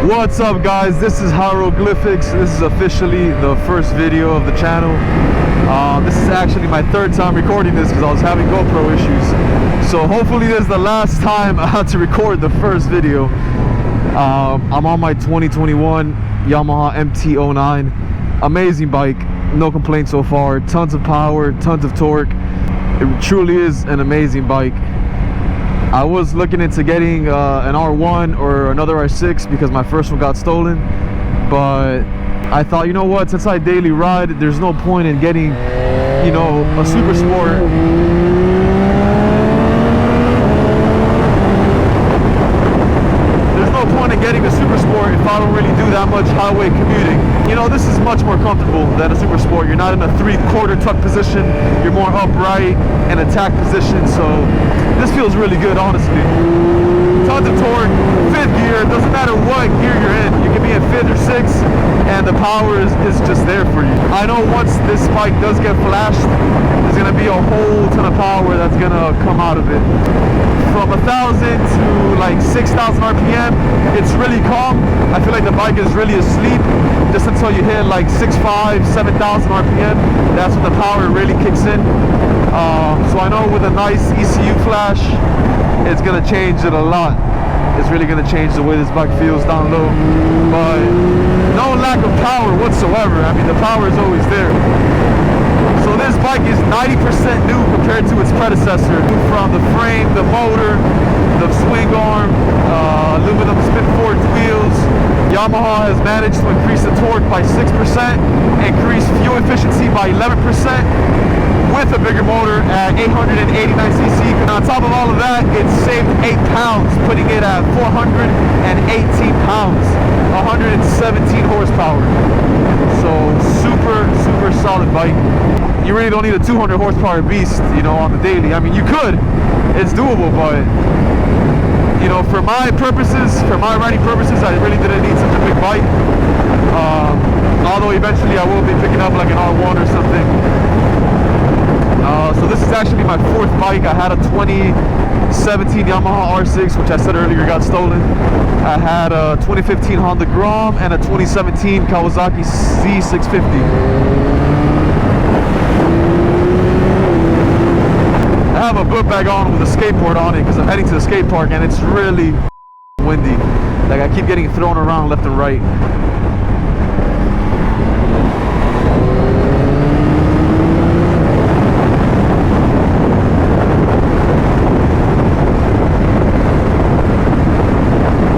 What's up guys, this is Jairoglyphx. This is officially the first video of the channel. This is actually my third time recording this because I was having GoPro issues. So hopefully this is the last time I had to record the first video. I'm on my 2021 Yamaha MT-09. Amazing bike, no complaints so far. Tons of power, tons of torque. It truly is an amazing bike. I was looking into getting an R1 or another R6 because my first one got stolen, but I thought, you know what, since I daily ride, there's no point in getting, you know, a super sport. There's no point in getting a super sport if I don't really do that much highway commuting. You know, this is much more comfortable than a super sport. You're not in a 3/4 tuck position, you're more upright and attack position, so this feels really good, honestly. Tons of torque, 5th gear, doesn't matter what gear you're in. You can be in 5th or 6th and the power is just there for you. I know once this bike does get flashed, there's gonna be a whole ton of power that's gonna come out of it. From 1,000 to like 6,000 RPM, it's really calm. I feel like the bike is really asleep just until you hit like 6,500, 7,000 RPM. That's when the power really kicks in. So I know with a nice ECU flash, it's gonna change it a lot. It's really gonna change the way this bike feels down low. But no lack of power whatsoever. I mean, the power is always there. So this bike is 90% new compared to its predecessor. From the frame, the motor, the swing arm, aluminum spin forged wheels. Yamaha has managed to increase the torque by 6%, increase fuel efficiency by 11%, with a bigger motor at 889cc. And on top of all of that, it saved 8 pounds, putting it at 418 pounds, 117 horsepower. So super solid bike. You really don't need a 200 horsepower beast, you know, on the daily. I mean, you could, it's doable, but you know, for my purposes, for my riding purposes, I really didn't need such a big bike. Although eventually I will be picking up like an R1 or something. So this is actually my 4th bike. I had a 2017 Yamaha R6, which I said earlier got stolen. I had a 2015 Honda Grom and a 2017 Kawasaki Z650. I have a book bag on with a skateboard on it because I'm heading to the skate park and it's really windy. Like, I keep getting thrown around left and right.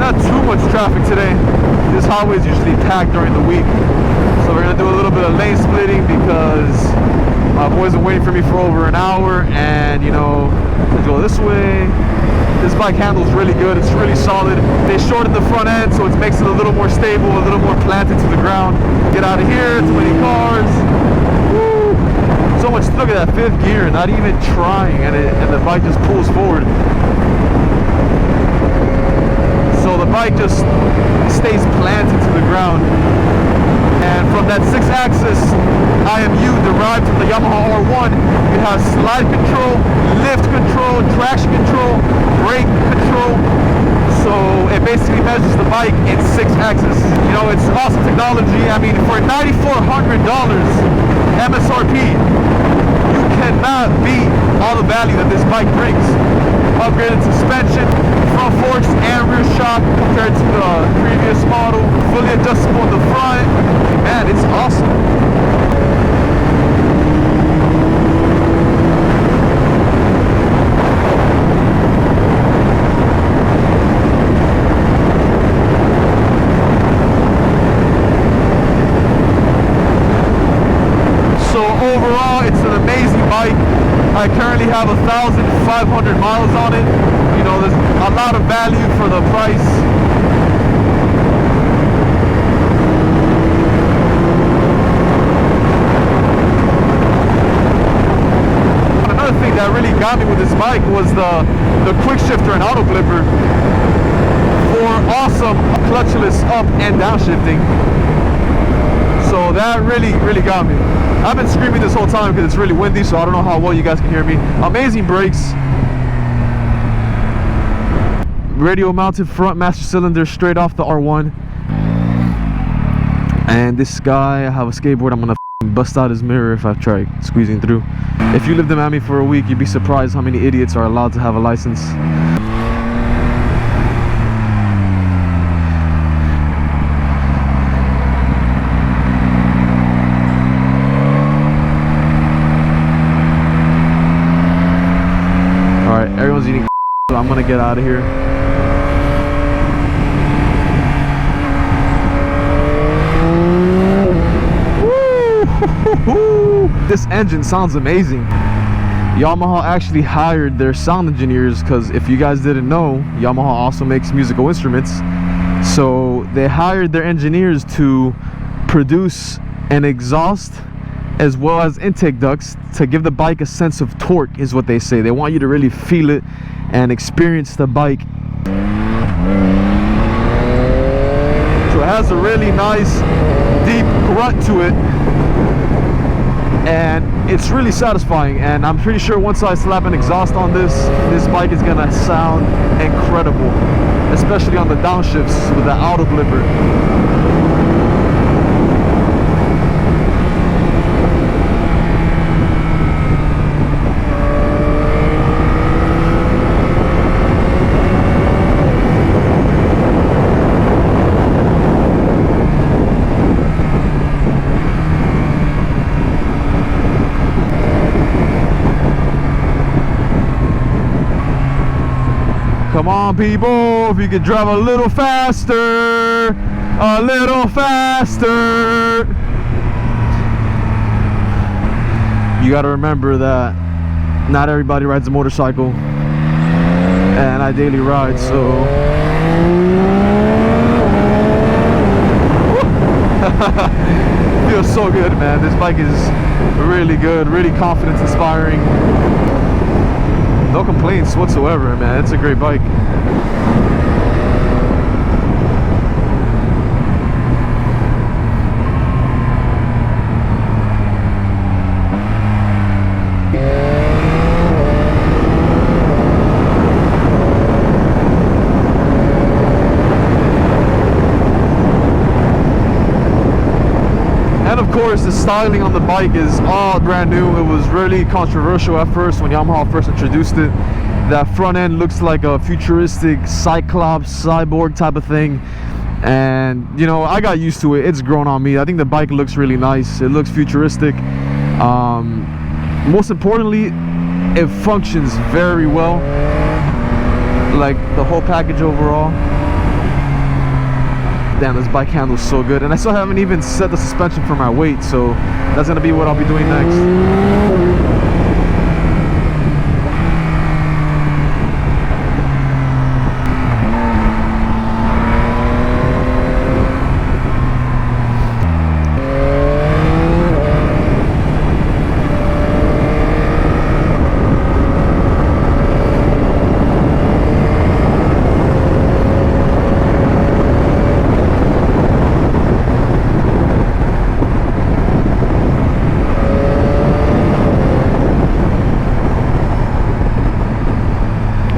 Not too much traffic today. This highway is usually packed during the week. So we're gonna do a little bit of lane splitting because my boys are waiting for me for over an hour, and you know, let's go this way. This bike handles really good, it's really solid. They shortened the front end, so it makes it a little more stable, a little more planted to the ground. Get out of here, too many cars. Woo! So much, look at that 5th gear, not even trying, and the bike just pulls forward. So the bike just stays planted to the ground. And from that 6-axis IMU derived from the Yamaha R1, it has slide control, lift control, traction control, brake control. So it basically measures the bike in 6 axes. You know, it's awesome technology. I mean, for $9,400 MSRP, you cannot beat all the value that this bike brings. Upgraded suspension, front forks and rear shock compared to the previous model. Fully adjustable in the front. Man, it's awesome. So overall, it's an amazing bike. I currently have 1,500 miles on it. You know, there's a lot of value for the price. Another thing that really got me with this bike was the quick shifter and auto flipper for awesome clutchless up and down shifting. So that really got me. I've been screaming this whole time because it's really windy, so I don't know how well you guys can hear me. Amazing brakes. Radio mounted front master cylinder straight off the R1. And this guy, I have a skateboard, I'm gonna bust out his mirror if I try squeezing through. If you lived in Miami for a week, you'd be surprised how many idiots are allowed to have a license. Alright, everyone's eating, so I'm gonna get out of here. This engine sounds amazing. Yamaha actually hired their sound engineers, because if you guys didn't know, Yamaha also makes musical instruments. So they hired their engineers to produce an exhaust as well as intake ducts to give the bike a sense of torque, is what they say. They want you to really feel it and experience the bike. So it has a really nice deep grunt to it, and it's really satisfying. And I'm pretty sure once I slap an exhaust on this bike is gonna sound incredible, especially on the downshifts with the auto blipper. Come on, people, if you could drive a little faster, a little faster. You gotta remember that not everybody rides a motorcycle, and I daily ride, so feels so good, man. This bike is really good, really confidence inspiring. No complaints whatsoever, man. It's a great bike. And of course, the styling on the bike is all brand new. It was really controversial at first when Yamaha first introduced it. That front end looks like a futuristic Cyclops cyborg type of thing, and you know, I got used to it. It's grown on me. I think the bike looks really nice. It looks futuristic. Most importantly, it functions very well, like the whole package overall. Damn, this bike handles so good, and I still haven't even set the suspension for my weight, so that's gonna be what I'll be doing next.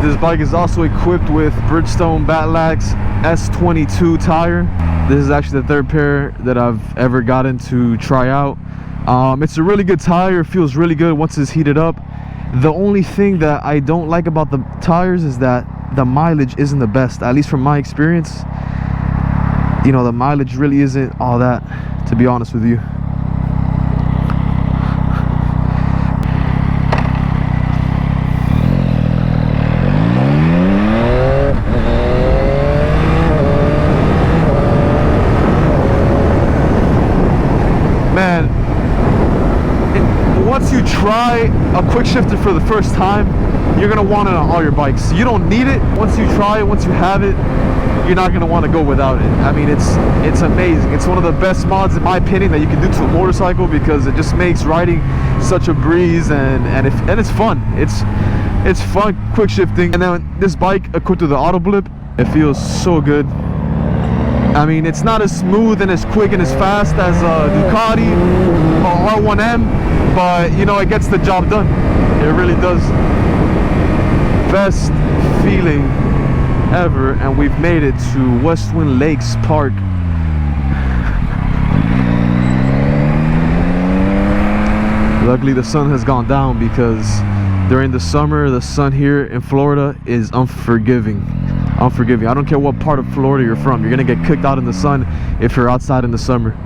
This bike is also equipped with Bridgestone Battlax S22 tire. This is actually the third pair that I've ever gotten to try out. It's a really good tire. It feels really good once it's heated up. The only thing that I don't like about the tires is that the mileage isn't the best, at least from my experience. You know, the mileage really isn't all that, to be honest with you. Man, once you try a quick shifter for the first time, you're gonna want it on all your bikes. You don't need it. Once you try it, once you have it, you're not gonna want to go without it. I mean, it's amazing. It's one of the best mods, in my opinion, that you can do to a motorcycle, because it just makes riding such a breeze, and it's fun. It's fun quick shifting. And then this bike equipped with the auto blip, it feels so good. I mean, it's not as smooth and as quick and as fast as a Ducati or R1M, but you know, it gets the job done. It really does. Best feeling ever, and we've made it to Westwind Lakes Park. Luckily the sun has gone down, because during the summer the sun here in Florida is unforgiving. I don't care what part of Florida you're from, you're gonna get cooked out in the sun if you're outside in the summer.